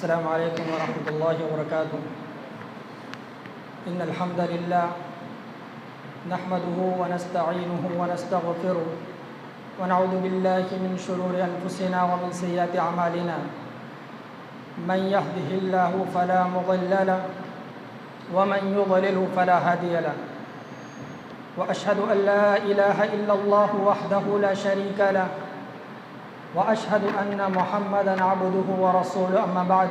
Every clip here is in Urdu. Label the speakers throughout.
Speaker 1: السلام علیکم ورحمۃ اللہ وبرکاتہ۔ ان الحمد للہ نحمده ونستعینه ونستغفره ونعوذ باللہ من شرور انفسنا ومن سیئات اعمالنا، من يهده الله فلا مضل له ومن يضلل فلا هادي له، واشهد ان لا اله الا الله وحده لا شريك له، وأشهد أن محمدًا عبده ورسوله، أما بعد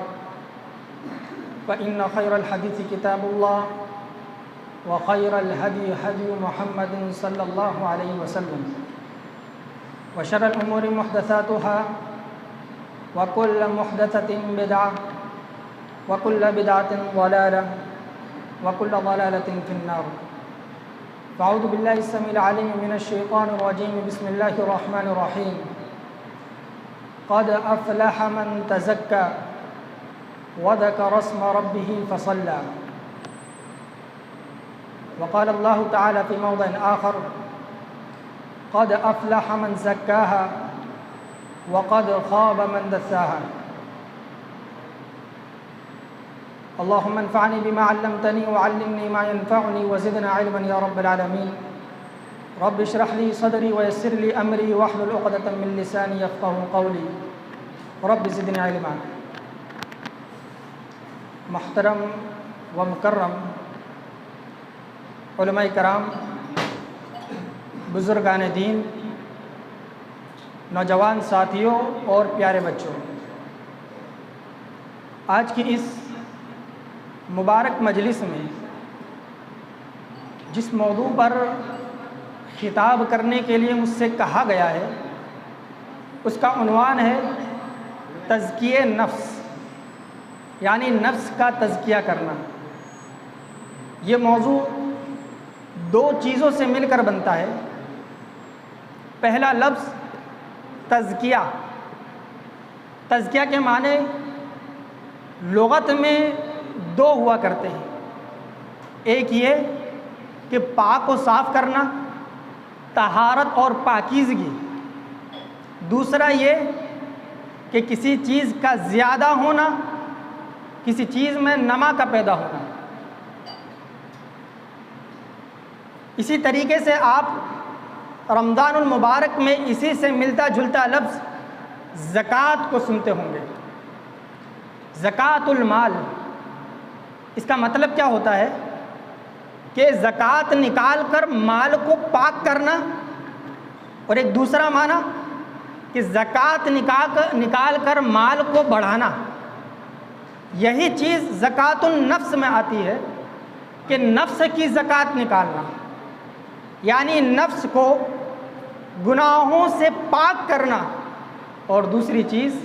Speaker 1: فإن خير الحديث كتاب الله وخير الهدي هدي محمد صلى الله عليه وسلم، وشر الأمور محدثاتها وكل محدثة بدعة وكل بدعة ضلالة وكل ضلالة في النار۔ فأعوذ بالله السميع العليم من الشيطان الرجيم، بسم الله الرحمن الرحيم۔ قد أفلح من تزكى وذكر اسم ربه فصلى، وقال الله تعالى في موضع آخر قد أفلح من زكاها وقد خاب من دساها۔ اللهم انفعني بما علمتني وعلمني ما ينفعني وزدنا علما يا رب العالمين۔ رب اشرح لي صدري ويسر لي امری واحلل عقدة من لسانی یفقهوا قولی، رب زدنی علما۔ محترم و مکرم علماء کرام، بزرگان دین، نوجوان ساتھیوں اور پیارے بچوں، آج کی اس مبارک مجلس میں جس موضوع پر خطاب کرنے کے لیے مجھ سے کہا گیا ہے، اس کا عنوان ہے تزکیہ نفس، یعنی نفس کا تزکیہ کرنا۔ یہ موضوع دو چیزوں سے مل کر بنتا ہے۔ پہلا لفظ تزکیہ، تزکیہ کے معنی لغت میں دو ہوا کرتے ہیں۔ ایک یہ کہ پاک و صاف کرنا، طہارت اور پاکیزگی۔ دوسرا یہ کہ کسی چیز کا زیادہ ہونا، کسی چیز میں نما کا پیدا ہونا۔ اسی طریقے سے آپ رمضان المبارک میں اسی سے ملتا جلتا لفظ زکوٰۃ کو سنتے ہوں گے۔ زکوٰۃ المال، اس کا مطلب کیا ہوتا ہے کہ زکوٰۃ نکال کر مال کو پاک کرنا، اور ایک دوسرا معنی کہ زکوٰۃ نکال کر مال کو بڑھانا۔ یہی چیز زکوٰۃ النفس میں آتی ہے کہ نفس کی زکوٰۃ نکالنا، یعنی نفس کو گناہوں سے پاک کرنا، اور دوسری چیز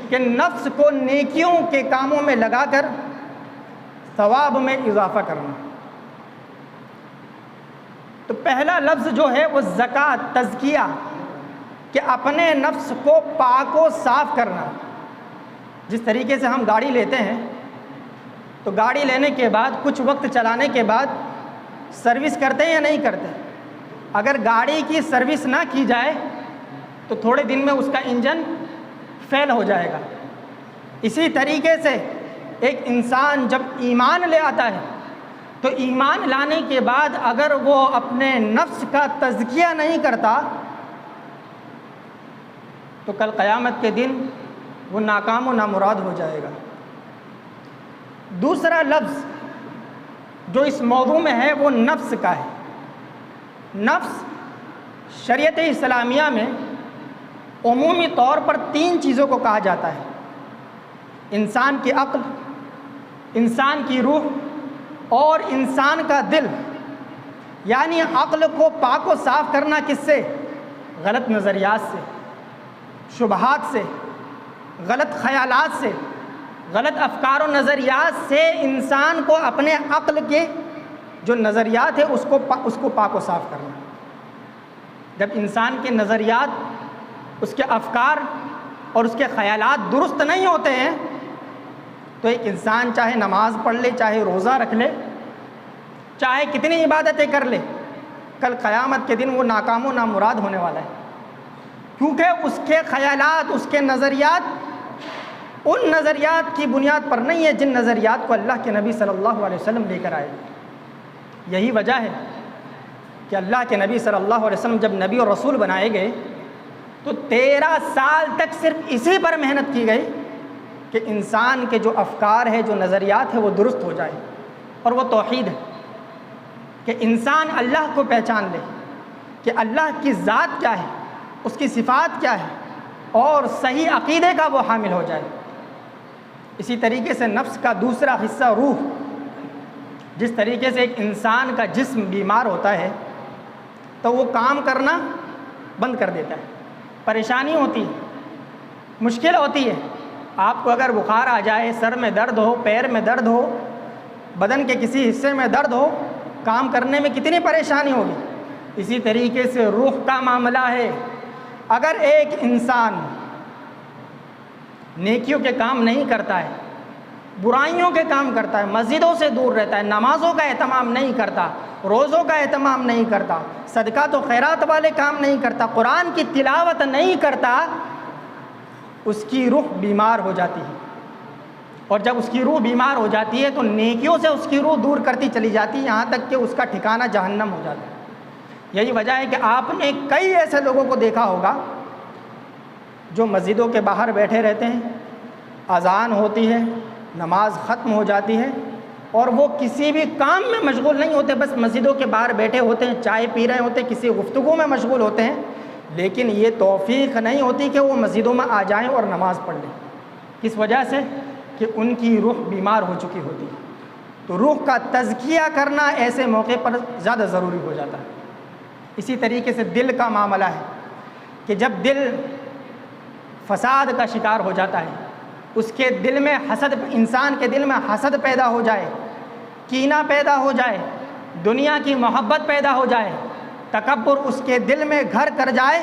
Speaker 1: کہ نفس کو نیکیوں کے کاموں میں لگا کر ثواب میں اضافہ کرنا۔ تو پہلا لفظ جو ہے وہ زکوٰۃ، تزکیہ، کہ اپنے نفس کو پاک و صاف کرنا۔ جس طریقے سے ہم گاڑی لیتے ہیں تو گاڑی لینے کے بعد کچھ وقت چلانے کے بعد سروس کرتے ہیں یا نہیں کرتے؟ اگر گاڑی کی سروس نہ کی جائے تو تھوڑے دن میں اس کا انجن فیل ہو جائے گا۔ اسی طریقے سے ایک انسان جب ایمان لے آتا ہے تو ایمان لانے کے بعد اگر وہ اپنے نفس کا تزکیہ نہیں کرتا تو کل قیامت کے دن وہ ناکام و نامراد ہو جائے گا۔ دوسرا لفظ جو اس موضوع میں ہے وہ نفس کا ہے۔ نفس شریعت اسلامیہ میں عمومی طور پر تین چیزوں کو کہا جاتا ہے: انسان کی عقل، انسان کی روح اور انسان کا دل۔ یعنی عقل کو پاک و صاف کرنا کس سے؟ غلط نظریات سے، شبہات سے، غلط خیالات سے، غلط افکار و نظریات سے انسان کو اپنے عقل کے جو نظریات ہے اس کو پاک و صاف کرنا۔ جب انسان کے نظریات، اس کے افکار اور اس کے خیالات درست نہیں ہوتے ہیں تو ایک انسان چاہے نماز پڑھ لے، چاہے روزہ رکھ لے، چاہے کتنی عبادتیں کر لے، کل قیامت کے دن وہ ناکام و نامراد ہونے والا ہے، کیونکہ اس کے خیالات، اس کے نظریات ان نظریات کی بنیاد پر نہیں ہے جن نظریات کو اللہ کے نبی صلی اللہ علیہ وسلم لے کر آئے۔ یہی وجہ ہے کہ اللہ کے نبی صلی اللہ علیہ وسلم جب نبی اور رسول بنائے گئے تو 13 سال تک صرف اسی پر محنت کی گئی کہ انسان کے جو افکار ہے، جو نظریات ہے، وہ درست ہو جائے، اور وہ توحید ہے کہ انسان اللہ کو پہچان لے کہ اللہ کی ذات کیا ہے، اس کی صفات کیا ہے، اور صحیح عقیدے کا وہ حامل ہو جائے۔ اسی طریقے سے نفس کا دوسرا حصہ روح، جس طریقے سے ایک انسان کا جسم بیمار ہوتا ہے تو وہ کام کرنا بند کر دیتا ہے، پریشانی ہوتی ہے، مشکل ہوتی ہے۔ آپ کو اگر بخار آ جائے، سر میں درد ہو، پیر میں درد ہو، بدن کے کسی حصے میں درد ہو، کام کرنے میں کتنی پریشانی ہوگی۔ اسی طریقے سے روح کا معاملہ ہے، اگر ایک انسان نیکیوں کے کام نہیں کرتا ہے، برائیوں کے کام کرتا ہے، مسجدوں سے دور رہتا ہے، نمازوں کا اہتمام نہیں کرتا، روزوں کا اہتمام نہیں کرتا، صدقات و خیرات والے کام نہیں کرتا، قرآن کی تلاوت نہیں کرتا، اس کی روح بیمار ہو جاتی ہے۔ اور جب اس کی روح بیمار ہو جاتی ہے تو نیکیوں سے اس کی روح دور کرتی چلی جاتی ہے، یہاں تک کہ اس کا ٹھکانہ جہنم ہو جاتا ہے۔ یہی وجہ ہے کہ آپ نے کئی ایسے لوگوں کو دیکھا ہوگا جو مسجدوں کے باہر بیٹھے رہتے ہیں، اذان ہوتی ہے، نماز ختم ہو جاتی ہے اور وہ کسی بھی کام میں مشغول نہیں ہوتے، بس مسجدوں کے باہر بیٹھے ہوتے ہیں، چائے پی رہے ہوتے ہیں، کسی گفتگو میں مشغول ہوتے ہیں، لیکن یہ توفیق نہیں ہوتی کہ وہ مسجدوں میں آ جائیں اور نماز پڑھ لیں۔ کس وجہ سے؟ کہ ان کی روح بیمار ہو چکی ہوتی ہے۔ تو روح کا تزکیہ کرنا ایسے موقع پر زیادہ ضروری ہو جاتا ہے۔ اسی طریقے سے دل کا معاملہ ہے کہ جب دل فساد کا شکار ہو جاتا ہے، اس کے دل میں حسد، انسان کے دل میں حسد پیدا ہو جائے، کینہ پیدا ہو جائے، دنیا کی محبت پیدا ہو جائے، تکبر اس کے دل میں گھر کر جائے،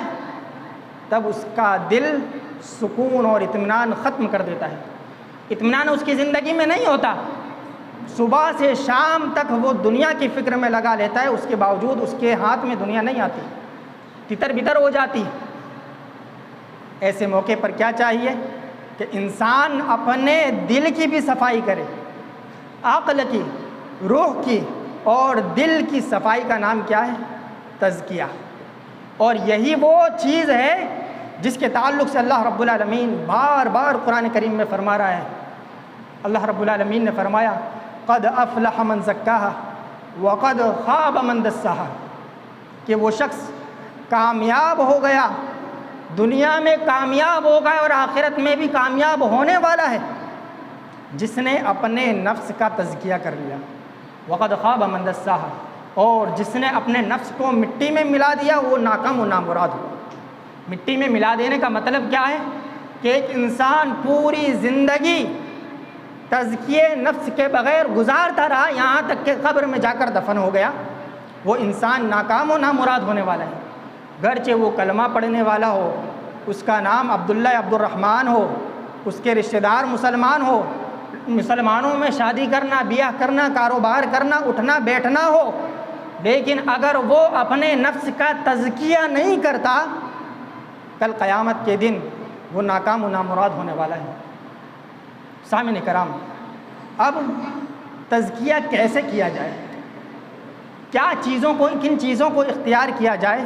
Speaker 1: تب اس کا دل سکون اور اطمینان ختم کر دیتا ہے۔ اطمینان اس کی زندگی میں نہیں ہوتا، صبح سے شام تک وہ دنیا کی فکر میں لگا لیتا ہے، اس کے باوجود اس کے ہاتھ میں دنیا نہیں آتی، تتر بتر ہو جاتی۔ ایسے موقع پر کیا چاہیے کہ انسان اپنے دل کی بھی صفائی کرے، عقل کی، روح کی اور دل کی صفائی کا نام کیا ہے؟ تزکیہ۔ اور یہی وہ چیز ہے جس کے تعلق سے اللہ رب العالمین بار بار قرآن کریم میں فرما رہا ہے۔ اللہ رب العالمین نے فرمایا قد افلح من زکاہا وقد خاب من دساہا، کہ وہ شخص کامیاب ہو گیا، دنیا میں کامیاب ہو گیا اور آخرت میں بھی کامیاب ہونے والا ہے جس نے اپنے نفس کا تزکیہ کر لیا۔ وقد خاب من دساہا، اور جس نے اپنے نفس کو مٹی میں ملا دیا وہ ناکام و نامراد ہو۔ مٹی میں ملا دینے کا مطلب کیا ہے؟ کہ ایک انسان پوری زندگی تزکیے نفس کے بغیر گزارتا رہا، یہاں تک کہ قبر میں جا کر دفن ہو گیا، وہ انسان ناکام و نامراد ہونے والا ہے۔ گرچہ وہ کلمہ پڑھنے والا ہو، اس کا نام عبداللہ عبد الرحمن ہو، اس کے رشتہ دار مسلمان ہو، مسلمانوں میں شادی کرنا، بیاہ کرنا، کاروبار کرنا، اٹھنا بیٹھنا ہو، لیکن اگر وہ اپنے نفس کا تزکیہ نہیں کرتا، کل قیامت کے دن وہ ناکام و نامراد ہونے والا ہے۔ سامعین کرام، اب تزکیہ کیسے کیا جائے؟ کن چیزوں کو اختیار کیا جائے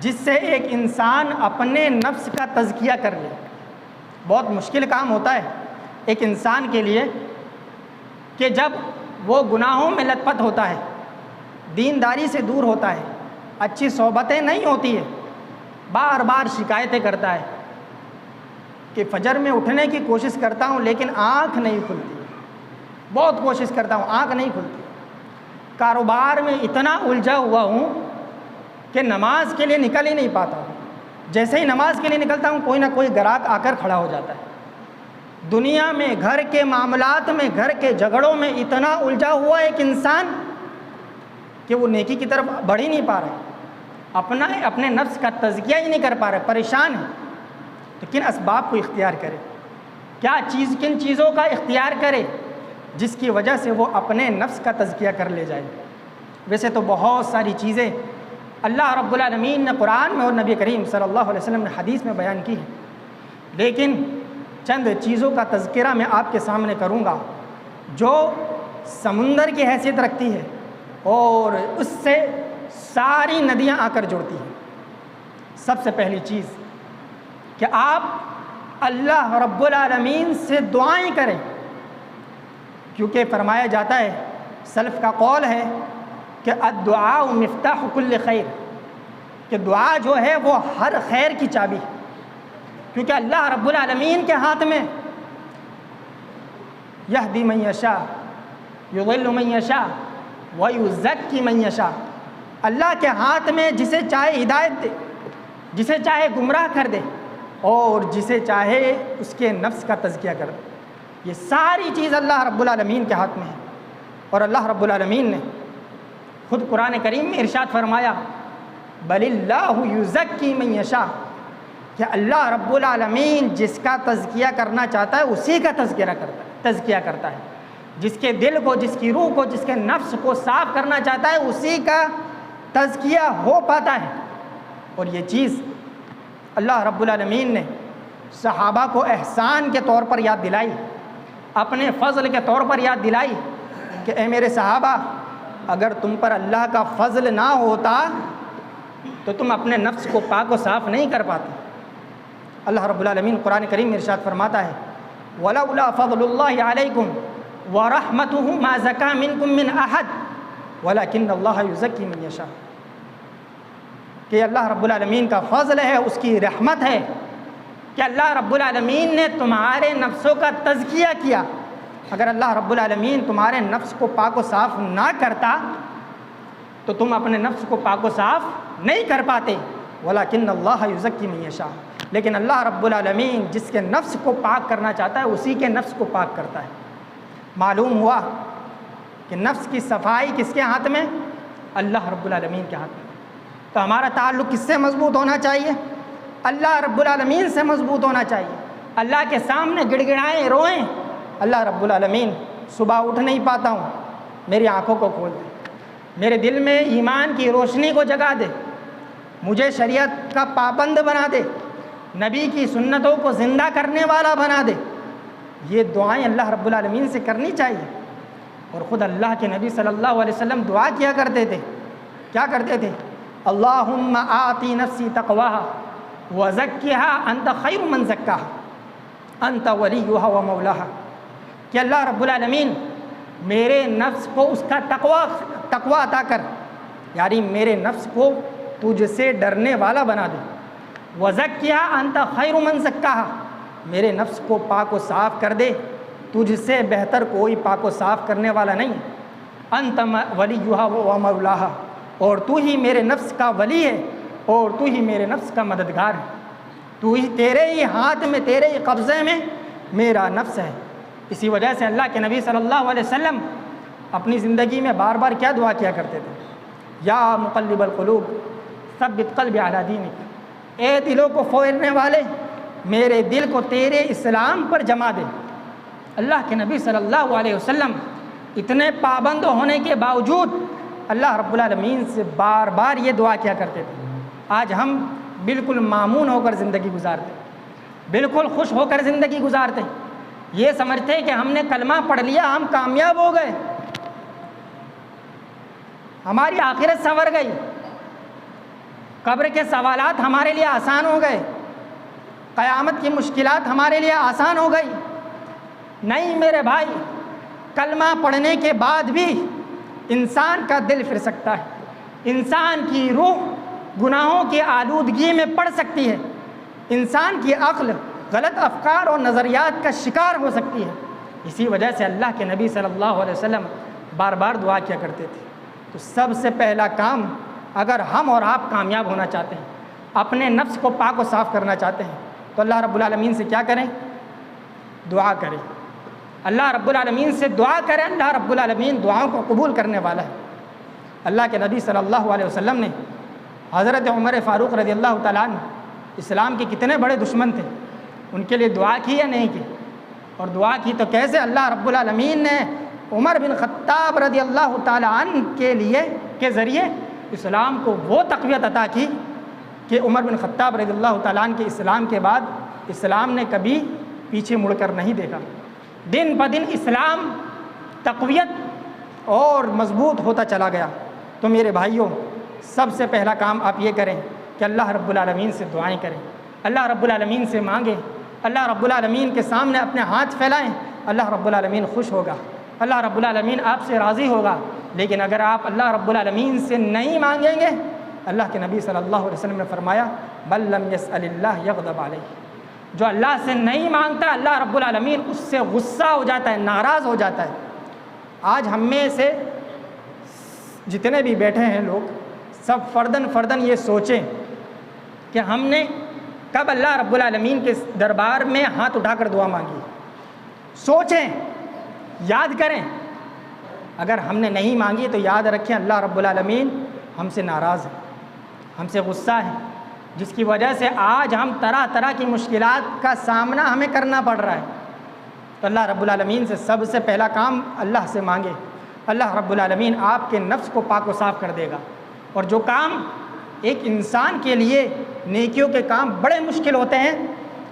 Speaker 1: جس سے ایک انسان اپنے نفس کا تزکیہ کر لے؟ بہت مشکل کام ہوتا ہے ایک انسان کے لیے کہ جب وہ گناہوں میں لت پت ہوتا ہے، دینداری سے دور ہوتا ہے، اچھی صحبتیں نہیں ہوتی ہے، بار بار شکایتیں کرتا ہے کہ فجر میں اٹھنے کی کوشش کرتا ہوں لیکن آنکھ نہیں کھلتی، بہت کوشش کرتا ہوں آنکھ نہیں کھلتی، کاروبار میں اتنا الجھا ہوا ہوں کہ نماز کے لیے نکل ہی نہیں پاتا ہوں، جیسے ہی نماز کے لیے نکلتا ہوں کوئی نہ کوئی گراہک آ کر کھڑا ہو جاتا ہے۔ دنیا میں، گھر کے معاملات میں، گھر کے جھگڑوں میں اتنا الجھا ہوا ایک انسان کہ وہ نیکی کی طرف بڑھ ہی نہیں پا رہا، اپنے نفس کا تزکیہ ہی نہیں کر پا رہا، پریشان ہے۔ تو کن اسباب کو اختیار کرے؟ کن چیزوں کا اختیار کرے جس کی وجہ سے وہ اپنے نفس کا تزکیہ کر لے جائے؟ ویسے تو بہت ساری چیزیں اللہ رب العالمین نے قرآن میں اور نبی کریم صلی اللہ علیہ وسلم نے حدیث میں بیان کی ہے، لیکن چند چیزوں کا تذکرہ میں آپ کے سامنے کروں گا جو سمندر کی حیثیت رکھتی ہے اور اس سے ساری ندیاں آ کر جڑتی ہیں۔ سب سے پہلی چیز کہ آپ اللہ رب العالمین سے دعائیں کریں، کیونکہ فرمایا جاتا ہے، سلف کا قول ہے کہ الدعاء مفتاح کل خیر، کہ دعا جو ہے وہ ہر خیر کی چابی ہے، کیونکہ اللہ رب العالمین کے ہاتھ میں یہدی من یشاء یضل من یشاء ویزکی من یشاء، اللہ کے ہاتھ میں جسے چاہے ہدایت دے، جسے چاہے گمراہ کر دے اور جسے چاہے اس کے نفس کا تزکیہ کر دے۔ یہ ساری چیز اللہ رب العالمین کے ہاتھ میں ہے، اور اللہ رب العالمین نے خود قرآن کریم میں ارشاد فرمایا بل اللہ یزکی من یشاء، کہ اللہ رب العالمین جس کا تزکیہ کرنا چاہتا ہے اسی کا تزکیہ کرتا ہے، جس کے دل کو، جس کی روح کو، جس کے نفس کو صاف کرنا چاہتا ہے اسی کا تزکیہ ہو پاتا ہے۔ اور یہ چیز اللہ رب العالمین نے صحابہ کو احسان کے طور پر یاد دلائی، اپنے فضل کے طور پر یاد دلائی کہ اے میرے صحابہ، اگر تم پر اللہ کا فضل نہ ہوتا تو تم اپنے نفس کو پاک و صاف نہیں کر پاتے۔ اللہ رب العالمین قرآن کریم میں ارشاد فرماتا ہے وَلَوْلَا فَضْلُ اللَّهِ عَلَيْكُمْ وَرَحْمَتُهُ مَا زَكَىٰ مِنْكُمْ مِنْ أَحَدٍ وَلَكِنَّ اللَّهَ يُزَكِّي مَن يَشَاءُ، کہ اللہ رب العالمین کا فضل ہے، اس کی رحمت ہے کہ اللہ رب العالمین نے تمہارے نفسوں کا تزکیہ کیا۔ اگر اللہ رب العالمین تمہارے نفس کو پاک و صاف نہ کرتا تو تم اپنے نفس کو پاک و صاف نہیں کر پاتے۔ وَلَكِنَّ اللَّهَ يُزَكِّي مَن يَشَاءُ، لیکن اللہ رب العالمین جس کے نفس کو پاک کرنا چاہتا ہے اسی کے نفس کو پاک کرتا ہے۔ معلوم ہوا کہ نفس کی صفائی کس کے ہاتھ میں؟ اللہ رب العالمین کے ہاتھ میں۔ تو ہمارا تعلق کس سے مضبوط ہونا چاہیے؟ اللہ رب العالمین سے مضبوط ہونا چاہیے۔ اللہ کے سامنے گڑ گڑائیں، روئیں، اللہ رب العالمین صبح اٹھ نہیں پاتا ہوں، میری آنکھوں کو کھول دے، میرے دل میں ایمان کی روشنی کو جگا دے، مجھے شریعت کا پابند بنا دے، نبی کی سنتوں کو زندہ کرنے والا بنا دے۔ یہ دعائیں اللہ رب العالمین سے کرنی چاہیے۔ اور خود اللہ کے نبی صلی اللہ علیہ وسلم دعا کیا کرتے تھے، کیا کرتے تھے؟ اللہم آتی نفسی تقواها وزکیها انت خیر من زکاها انت ولیہا و مولاہا، کہ اللہ رب العالمین میرے نفس کو اس کا تقوی عطا کر، یعنی میرے نفس کو تجھ سے ڈرنے والا بنا دے۔ وزکیها انت خیر من زکاها، میرے نفس کو پاک و صاف کر دے، تجھ سے بہتر کوئی پاک و صاف کرنے والا نہیں۔ انت ولیہا و مولاہا، اور تو ہی میرے نفس کا ولی ہے اور تو ہی میرے نفس کا مددگار ہے، تو ہی، تیرے ہی ہاتھ میں، تیرے ہی قبضے میں میرا نفس ہے۔ اسی وجہ سے اللہ کے نبی صلی اللہ علیہ وسلم اپنی زندگی میں بار بار کیا دعا کیا کرتے تھے؟ یا مقلب القلوب ثبت قلبی علی دینک، اے دلوں کو پھیرنے والے میرے دل کو تیرے اسلام پر جما دے۔ اللہ کے نبی صلی اللہ علیہ وسلم اتنے پابند ہونے کے باوجود اللہ رب العالمین سے بار بار یہ دعا کیا کرتے تھے۔ آج ہم بالکل مامون ہو کر زندگی گزارتے، بالکل خوش ہو کر زندگی گزارتے، یہ سمجھتے کہ ہم نے کلمہ پڑھ لیا ہم کامیاب ہو گئے، ہماری آخرت سنور گئی، قبر کے سوالات ہمارے لیے آسان ہو گئے، قیامت کی مشکلات ہمارے لیے آسان ہو گئی۔ نہیں میرے بھائی، کلمہ پڑھنے کے بعد بھی انسان کا دل پھر سکتا ہے، انسان کی روح گناہوں کی آلودگی میں پڑ سکتی ہے، انسان کی عقل غلط افکار اور نظریات کا شکار ہو سکتی ہے۔ اسی وجہ سے اللہ کے نبی صلی اللہ علیہ وسلم بار بار دعا کیا کرتے تھے۔ تو سب سے پہلا کام، اگر ہم اور آپ کامیاب ہونا چاہتے ہیں، اپنے نفس کو پاک و صاف کرنا چاہتے ہیں، تو اللہ رب العالمین سے کیا کریں؟ دعا کریں۔ اللہ رب العالمین سے دعا کریں، اللہ رب العالمین دعاؤں کو قبول کرنے والا ہے۔ اللہ کے نبی صلی اللہ علیہ وسلم نے حضرت عمر فاروق رضی اللہ تعالیٰ عنہ، اسلام کے کتنے بڑے دشمن تھے، ان کے لیے دعا کی یا نہیں کی؟ اور دعا کی تو کیسے؟ اللہ رب العالمین نے عمر بن خطاب رضی اللہ تعالیٰ عنہ کے ذریعے اسلام کو وہ تقویت عطا کی کہ عمر بن خطاب رضی اللہ تعالیٰ عنہ کے اسلام کے بعد اسلام نے کبھی پیچھے مڑ کر نہیں دیکھا۔ دن بدن اسلام تقویت اور مضبوط ہوتا چلا گیا۔ تو میرے بھائیوں، سب سے پہلا کام آپ یہ کریں کہ اللہ رب العالمین سے دعائیں کریں، اللہ رب العالمین سے مانگیں، اللہ رب العالمین کے سامنے اپنے ہاتھ پھیلائیں۔ اللہ رب العالمین خوش ہوگا، اللہ رب العالمین آپ سے راضی ہوگا۔ لیکن اگر آپ اللہ رب العالمین سے نہیں مانگیں گے، اللہ کے نبی صلی اللہ علیہ وسلم نے فرمایا بل لم یسأل اللہ یغضب علیہ، جو اللہ سے نہیں مانگتا اللہ رب العالمین اس سے غصہ ہو جاتا ہے، ناراض ہو جاتا ہے۔ آج ہم میں سے جتنے بھی بیٹھے ہیں لوگ، سب فرداً یہ سوچیں کہ ہم نے کب اللہ رب العالمین کے دربار میں ہاتھ اٹھا کر دعا مانگی۔ سوچیں، یاد کریں۔ اگر ہم نے نہیں مانگی تو یاد رکھیں اللہ رب العالمین ہم سے ناراض ہے، ہم سے غصہ ہے، جس کی وجہ سے آج ہم طرح طرح کی مشکلات کا سامنا ہمیں کرنا پڑ رہا ہے۔ تو اللہ رب العالمین سے سب سے پہلا کام اللہ سے مانگے، اللہ رب العالمین آپ کے نفس کو پاک و صاف کر دے گا۔ اور جو کام ایک انسان کے لیے نیکیوں کے کام بڑے مشکل ہوتے ہیں،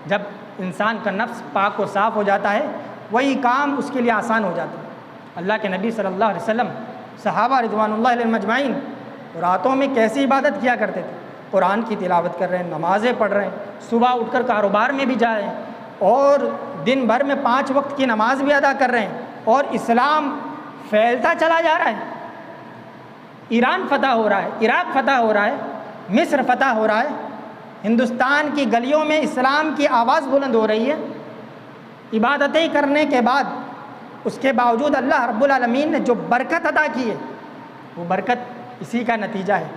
Speaker 1: جب انسان کا نفس پاک و صاف ہو جاتا ہے وہی کام اس کے لیے آسان ہو جاتا ہے۔ اللہ کے نبی صلی اللہ علیہ وسلم، صحابہ رضوان اللہ علیہم اجمعین راتوں میں کیسی عبادت کیا کرتے تھے؟ قرآن کی تلاوت کر رہے ہیں، نمازیں پڑھ رہے ہیں، صبح اٹھ کر کاروبار میں بھی جا رہے ہیں، اور دن بھر میں 5 وقت کی نماز بھی ادا کر رہے ہیں، اور اسلام پھیلتا چلا جا رہا ہے۔ ایران فتح ہو رہا ہے، عراق فتح ہو رہا ہے، مصر فتح ہو رہا ہے، ہندوستان کی گلیوں میں اسلام کی آواز بلند ہو رہی ہے۔ عبادتیں کرنے کے بعد اس کے باوجود اللہ رب العالمین نے جو برکت عطا کی ہے، وہ برکت اسی کا نتیجہ ہے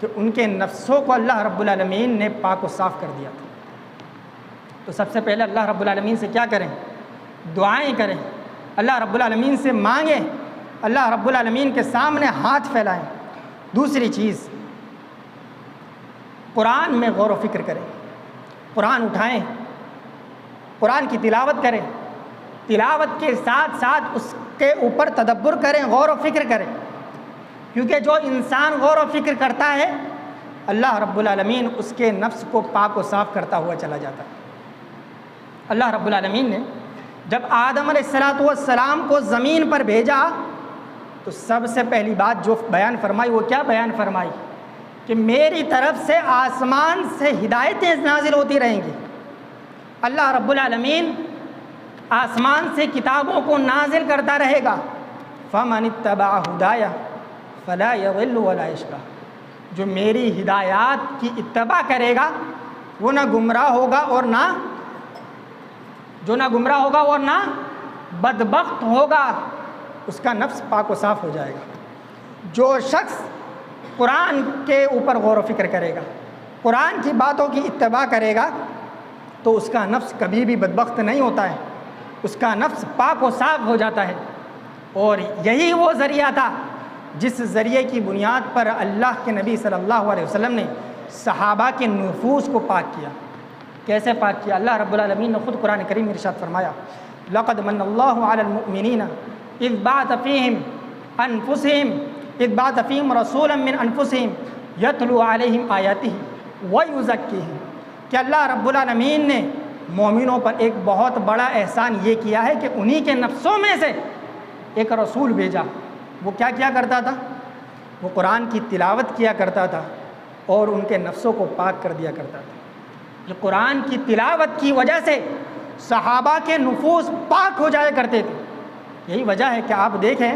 Speaker 1: کہ ان کے نفسوں کو اللہ رب العالمین نے پاک و صاف کر دیا تھا۔ تو سب سے پہلے اللہ رب العالمین سے کیا کریں؟ دعائیں کریں، اللہ رب العالمین سے مانگیں، اللہ رب العالمین کے سامنے ہاتھ پھیلائیں۔ دوسری چیز، قرآن میں غور و فکر کریں، قرآن اٹھائیں، قرآن کی تلاوت کریں، تلاوت کے ساتھ ساتھ اس کے اوپر تدبر کریں، غور و فکر کریں، کیونکہ جو انسان غور و فکر کرتا ہے اللہ رب العالمین اس کے نفس کو پاک و صاف کرتا ہوا چلا جاتا ہے۔ اللہ رب العالمین نے جب آدم علیہ السلام کو زمین پر بھیجا تو سب سے پہلی بات جو بیان فرمائی وہ کیا بیان فرمائی؟ کہ میری طرف سے آسمان سے ہدایتیں نازل ہوتی رہیں گی۔ اللہ رب العالمین آسمان سے کتابوں کو نازل کرتا رہے گا۔ فَمَنِ اتَّبَعَ هُدَايَ فَلَا يَضِلُّ وَلَا يَشْقَىٰ، جو میری ہدایات کی اتباع کرے گا وہ نہ گمراہ ہوگا اور نہ بدبخت ہوگا، اس کا نفس پاک و صاف ہو جائے گا۔ جو شخص قرآن کے اوپر غور و فکر کرے گا، قرآن کی باتوں کی اتباع کرے گا، تو اس کا نفس کبھی بھی بدبخت نہیں ہوتا ہے، اس کا نفس پاک و صاف ہو جاتا ہے۔ اور یہی وہ ذریعہ تھا جس ذریعے کی بنیاد پر اللہ کے نبی صلی اللہ علیہ وسلم نے صحابہ کے نفوس کو پاک کیا۔ کیسے پاک کیا؟ اللہ رب العالمین نے خود قرآن کریم میں ارشاد فرمایا لَقَدْ مَنَّ اللَّهُ عَلَى الْمُؤْمِنِينَ إِذْ بَعَثَ فِيهِمْ رَسُولًا مِّنْ أَنفُسِهِمْ يَتْلُو عَلَيْهِمْ آيَاتِهِ وَيُزَكِّيهِمْ، کہ اللہ رب العالمین نے مومنوں پر ایک بہت بڑا احسان یہ کیا ہے کہ انہی کے نفسوں میں سے ایک رسول بھیجا۔ وہ کیا کرتا تھا؟ وہ قرآن کی تلاوت کیا کرتا تھا اور ان کے نفسوں کو پاک کر دیا کرتا تھا۔ یہ قرآن کی تلاوت کی وجہ سے صحابہ کے نفوس پاک ہو جایا کرتے تھے۔ یہی وجہ ہے کہ آپ دیکھیں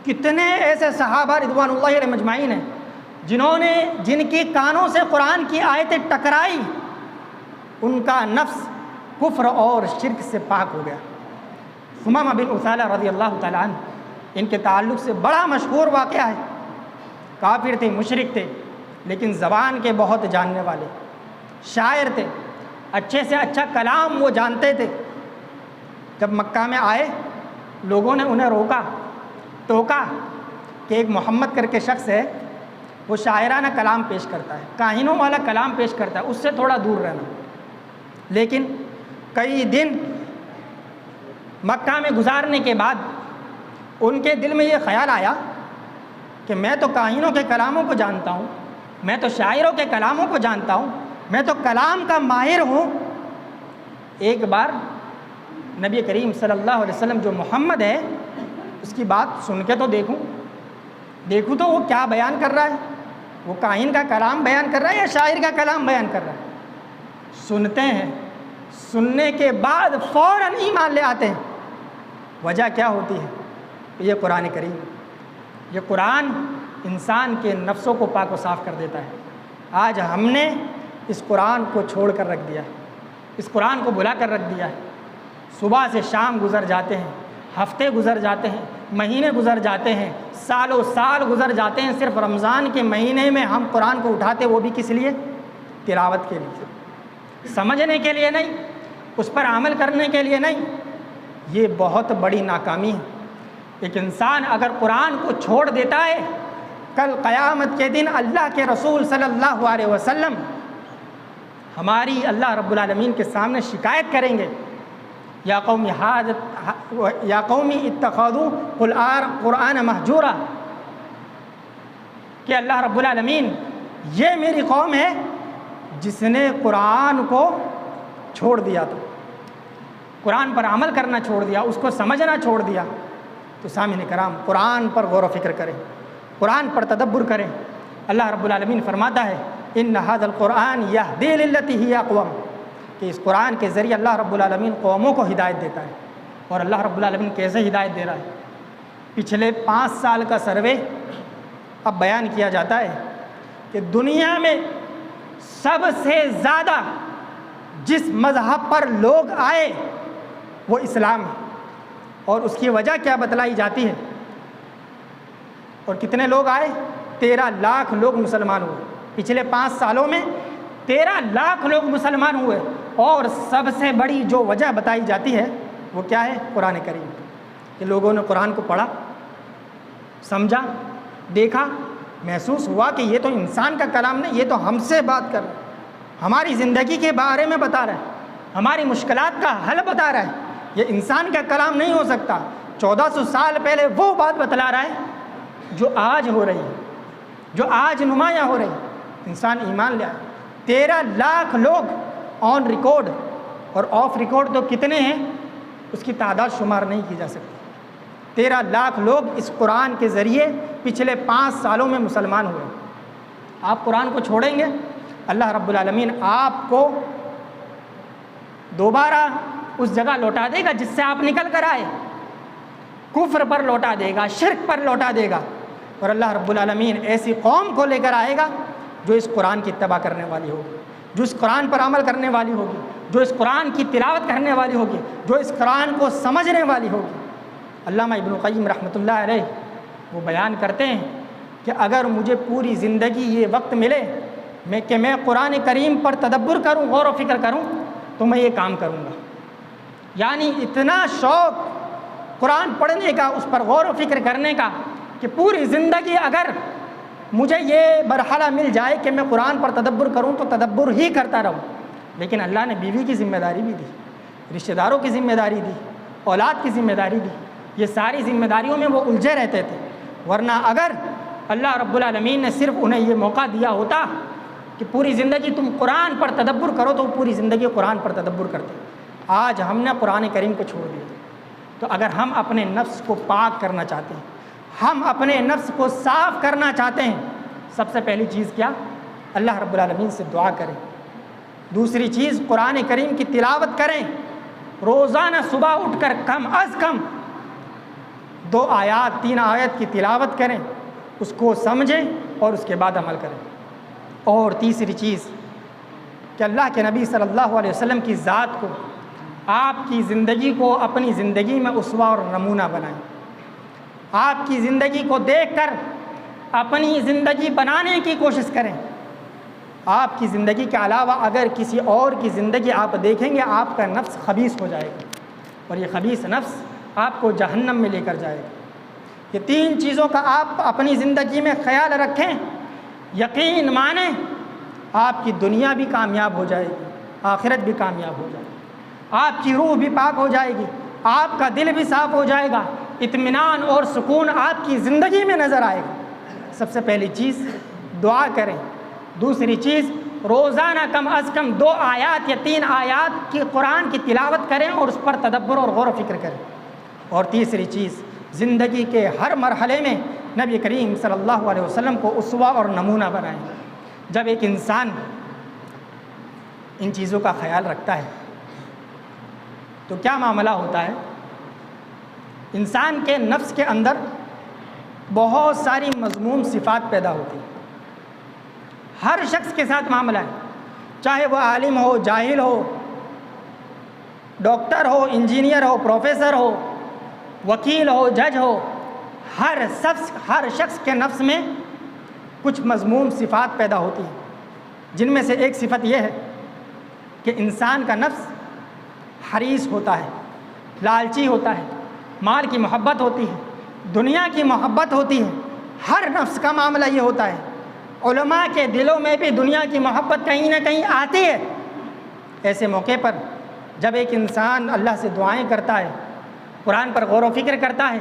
Speaker 1: کتنے ایسے صحابہ رضوان اللہ علیہم اجمعین ہیں جن کی کانوں سے قرآن کی آیتیں ٹکرائی، ان کا نفس کفر اور شرک سے پاک ہو گیا۔ ثمامہ بن اسالہ رضی اللہ تعالیٰ عنہ، ان کے تعلق سے بڑا مشہور واقعہ ہے۔ کافر تھے، مشرک تھے، لیکن زبان کے بہت جاننے والے شاعر تھے، اچھے سے اچھا کلام وہ جانتے تھے۔ جب مکہ میں آئے لوگوں نے انہیں روکا، ٹوکا کہ ایک محمد کر کے شخص ہے، وہ شاعرانہ کلام پیش کرتا ہے، کاہنوں والا کلام پیش کرتا ہے، اس سے تھوڑا دور رہنا۔ لیکن کئی دن مکہ میں گزارنے کے بعد ان کے دل میں یہ خیال آیا کہ میں تو کاہنوں کے کلاموں کو جانتا ہوں، میں تو شاعروں کے کلاموں کو جانتا ہوں، میں تو کلام کا ماہر ہوں، ایک بار نبی کریم صلی اللہ علیہ وسلم جو محمد ہے اس کی بات سن کے تو دیکھوں تو وہ کیا بیان کر رہا ہے، وہ کاہن کا کلام بیان کر رہا ہے یا شاعر کا کلام بیان کر رہا ہے۔ سنتے ہیں، سننے کے بعد فوراً ایمان لے آتے ہیں۔ وجہ کیا ہوتی ہے؟ یہ قرآن کریم، یہ قرآن انسان کے نفسوں کو پاک و صاف کر دیتا ہے۔ آج ہم نے اس قرآن کو چھوڑ کر رکھ دیا ہے، اس قرآن کو بھلا کر رکھ دیا ہے۔ صبح سے شام گزر جاتے ہیں، ہفتے گزر جاتے ہیں، مہینے گزر جاتے ہیں، سالوں سال گزر جاتے ہیں، صرف رمضان کے مہینے میں ہم قرآن کو اٹھاتے، وہ بھی کس لیے؟ تلاوت کے لیے، سمجھنے کے لیے نہیں، اس پر عمل کرنے کے لیے نہیں۔ یہ بہت بڑی ناکامی ہے۔ ایک انسان اگر قرآن کو چھوڑ دیتا ہے، کل قیامت کے دن اللہ کے رسول صلی اللہ علیہ وسلم ہماری اللہ رب العالمین کے سامنے شکایت کریں گے، یا قومی اتخذوا قرآن مہجورا، کہ اللہ رب العالمین یہ میری قوم ہے جس نے قرآن کو چھوڑ دیا تھا، قرآن پر عمل کرنا چھوڑ دیا، اس کو سمجھنا چھوڑ دیا۔ تو سامعین کرام، قرآن پر غور و فکر کریں، قرآن پر تدبر کریں۔ اللہ رب العالمین فرماتا ہے ان ھذا القرآن یہدی للتی ہی اقوم، کہ اس قرآن کے ذریعے اللہ رب العالمین قوموں کو ہدایت دیتا ہے۔ اور اللہ رب العالمین کیسے ہدایت دے رہا ہے؟ پچھلے 5 سال کا سروے اب بیان کیا جاتا ہے کہ دنیا میں سب سے زیادہ جس مذہب پر لوگ آئے وہ اسلام ہے، اور اس کی وجہ کیا بتلائی جاتی ہے؟ اور کتنے لوگ آئے؟ 13 لاکھ لوگ مسلمان ہوئے۔ پچھلے 5 سالوں میں 13 لاکھ لوگ مسلمان ہوئے، اور سب سے بڑی جو وجہ بتائی جاتی ہے وہ کیا ہے؟ قرآن کریم، کہ لوگوں نے قرآن کو پڑھا، سمجھا، دیکھا، محسوس ہوا کہ یہ تو انسان کا کلام نہیں، یہ تو ہم سے بات کر رہا ہے، ہماری زندگی کے بارے میں بتا رہا ہے، ہماری مشکلات کا حل بتا رہا ہے، یہ انسان کا کلام نہیں ہو سکتا۔ 1400 سال پہلے وہ بات بتلا رہا ہے جو آج ہو رہی ہے، جو آج نمایاں ہو رہی ہے۔ انسان ایمان لے آئے۔ 13 لاکھ لوگ آن ریکارڈ، اور آف ریکارڈ تو کتنے ہیں اس کی تعداد شمار نہیں کی جا سکتی۔ 13 لاکھ لوگ اس قرآن کے ذریعے پچھلے 5 سالوں میں مسلمان ہوئے۔ آپ قرآن کو چھوڑیں گے، اللہ رب العالمین آپ کو دوبارہ اس جگہ لوٹا دے گا جس سے آپ نکل کر آئے، کفر پر لوٹا دے گا، شرک پر لوٹا دے گا، اور اللہ رب العالمین ایسی قوم کو لے کر آئے گا جو اس قرآن کی اتباع کرنے والی ہوگی، جو اس قرآن پر عمل کرنے والی ہوگی، جو اس قرآن کی تلاوت کرنے والی ہوگی، جو اس قرآن کو سمجھنے والی ہوگی۔ علامہ ابن القیم رحمۃ اللہ علیہ وہ بیان کرتے ہیں کہ اگر مجھے پوری زندگی یہ وقت ملے کہ میں قرآن کریم پر تدبر کروں، غور و فکر کروں، تو میں یہ کام کروں گا۔ یعنی اتنا شوق قرآن پڑھنے کا، اس پر غور و فکر کرنے کا، کہ پوری زندگی اگر مجھے یہ مرحلہ مل جائے کہ میں قرآن پر تدبر کروں تو تدبر ہی کرتا رہوں۔ لیکن اللہ نے بیوی کی ذمہ داری بھی دی، رشتہ داروں کی ذمہ داری دی، اولاد کی ذمہ داری دی، یہ ساری ذمہ داریوں میں وہ الجھے رہتے تھے۔ ورنہ اگر اللہ رب العالمین نے صرف انہیں یہ موقع دیا ہوتا کہ پوری زندگی تم قرآن پر تدبر کرو، تو وہ پوری زندگی قرآن پر تدبر کرتے۔ آج ہم نے قرآن کریم کو چھوڑ دیا۔ تو اگر ہم اپنے نفس کو پاک کرنا چاہتے ہیں، ہم اپنے نفس کو صاف کرنا چاہتے ہیں، سب سے پہلی چیز کیا؟ اللہ رب العالمین سے دعا کریں۔ دوسری چیز قرآن کریم کی تلاوت کریں، روزانہ صبح اٹھ کر کم از کم 2 آیات 3 آیت کی تلاوت کریں، اس کو سمجھیں اور اس کے بعد عمل کریں۔ اور تیسری چیز کہ اللہ کے نبی صلی اللہ علیہ وسلم کی ذات کو، آپ کی زندگی کو اپنی زندگی میں اسوہ اور نمونہ بنائیں۔ آپ کی زندگی کو دیکھ کر اپنی زندگی بنانے کی کوشش کریں۔ آپ کی زندگی کے علاوہ اگر کسی اور کی زندگی آپ دیکھیں گے، آپ کا نفس خبیث ہو جائے گا، اور یہ خبیث نفس آپ کو جہنم میں لے کر جائے گا۔ یہ 3 چیزوں کا آپ اپنی زندگی میں خیال رکھیں، یقین مانیں، آپ کی دنیا بھی کامیاب ہو جائے گی، آخرت بھی کامیاب ہو جائے گی، آپ کی روح بھی پاک ہو جائے گی، آپ کا دل بھی صاف ہو جائے گا، اطمینان اور سکون آپ کی زندگی میں نظر آئے گا۔ سب سے پہلی چیز دعا کریں، دوسری چیز روزانہ کم از کم 2 آیات یا 3 آیات کی قرآن کی تلاوت کریں اور اس پر تدبر اور غور و فکر کریں۔ اور تیسری چیز، زندگی کے ہر مرحلے میں نبی کریم صلی اللہ علیہ وسلم کو اسوہ اور نمونہ بنائیں۔ جب ایک انسان ان چیزوں کا خیال رکھتا ہے تو کیا معاملہ ہوتا ہے؟ انسان کے نفس کے اندر بہت ساری مذموم صفات پیدا ہوتی ہیں۔ ہر شخص کے ساتھ معاملہ ہے، چاہے وہ عالم ہو، جاہل ہو، ڈاکٹر ہو، انجینئر ہو، پروفیسر ہو، وکیل ہو، جج ہو، ہر شخص کے نفس میں کچھ مذموم صفات پیدا ہوتی ہیں، جن میں سے ایک صفت یہ ہے کہ انسان کا نفس حریص ہوتا ہے، لالچی ہوتا ہے، مال کی محبت ہوتی ہے، دنیا کی محبت ہوتی ہے۔ ہر نفس کا معاملہ یہ ہوتا ہے۔ علماء کے دلوں میں بھی دنیا کی محبت کہیں نہ کہیں آتی ہے۔ ایسے موقع پر جب ایک انسان اللہ سے دعائیں کرتا ہے، قرآن پر غور و فکر کرتا ہے،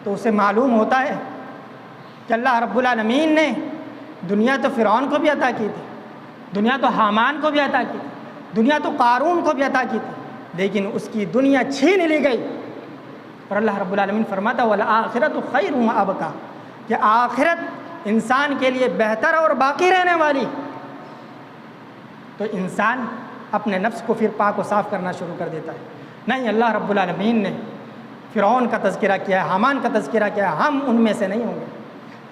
Speaker 1: تو اسے معلوم ہوتا ہے کہ اللہ رب العالمین نے دنیا تو فرعون کو بھی عطا کی تھی، دنیا تو حامان کو بھی عطا کی تھی، دنیا تو قارون کو بھی عطا کی تھی، لیکن اس کی دنیا چھین لی گئی۔ اور اللہ رب العالمین فرماتا وَالْآخِرَةُ خَيْرٌ وَأَبْقَىٰ، کہ آخرت انسان کے لیے بہتر اور باقی رہنے والی۔ تو انسان اپنے نفس کو پھر پاک و صاف کرنا شروع کر دیتا ہے۔ نہیں، اللہ رب العالمین نے فرعون کا تذکرہ کیا ہے، حامان کا تذکرہ کیا ہے، ہم ان میں سے نہیں ہوں گے۔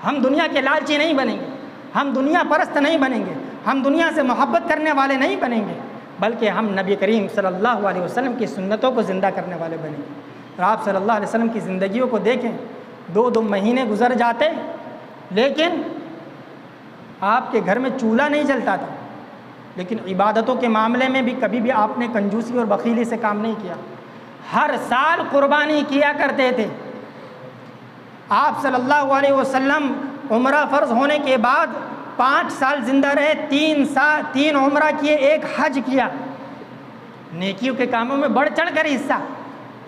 Speaker 1: ہم دنیا کے لالچی نہیں بنیں گے، ہم دنیا پرست نہیں بنیں گے، ہم دنیا سے محبت کرنے والے نہیں بنیں گے، بلکہ ہم نبی کریم صلی اللہ علیہ وسلم کی سنتوں کو زندہ کرنے والے بنیں گے۔ اور آپ صلی اللہ علیہ وسلم کی زندگیوں کو دیکھیں، 2 مہینے گزر جاتے لیکن آپ کے گھر میں چولہا نہیں جلتا تھا، لیکن عبادتوں کے معاملے میں بھی کبھی بھی آپ نے کنجوسی اور بخیلی سے کام نہیں کیا۔ ہر سال قربانی کیا کرتے تھے۔ آپ صلی اللہ علیہ وسلم عمرہ فرض ہونے کے بعد 5 سال زندہ رہے، 3 عمرہ کیے، 1 حج کیا، نیکیوں کے کاموں میں بڑھ چڑھ کر حصہ۔